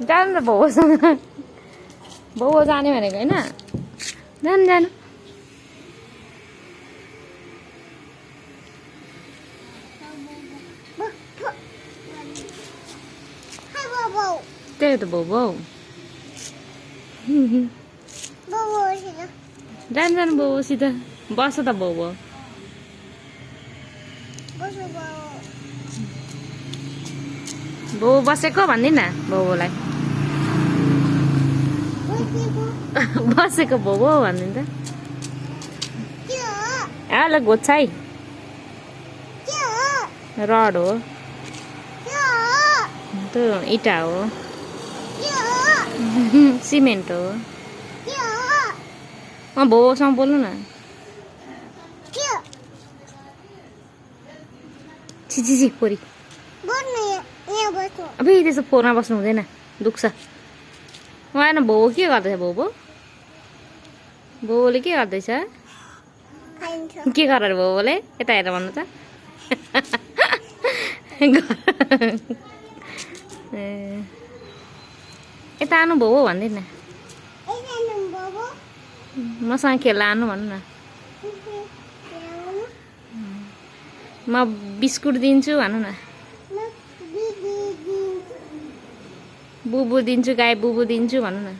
जानु त बाउसँग बाउ जाने भनेको होइन जानु जानु त्यही त बाउ बाउ जानु जानु बाउसित बस त बाउ बाउ बाउ बसेको भन्दिन बाउलाई बसेको बाउ भनिदिनु त ल गोच्छाइ रड हो त्यो इँटा हो सिमेन्ट हो बाउसँग बोल्नु न छिछि पोरी अब त्यसो फोनमा बस्नु हुँदैन दुख्छ उहाँ बाउ के गर्दैछ बाउ बाउले के गर्दैछ के गरेर बाउले यता हेरेर भन्नु त यता आनु बाउ भन्दैन मसँग खेल्न आनु भन्नु न म बिस्कुट दिन्छु भन्नु न बुबु दिन्छु गाई बुबु दिन्छु भन्नु न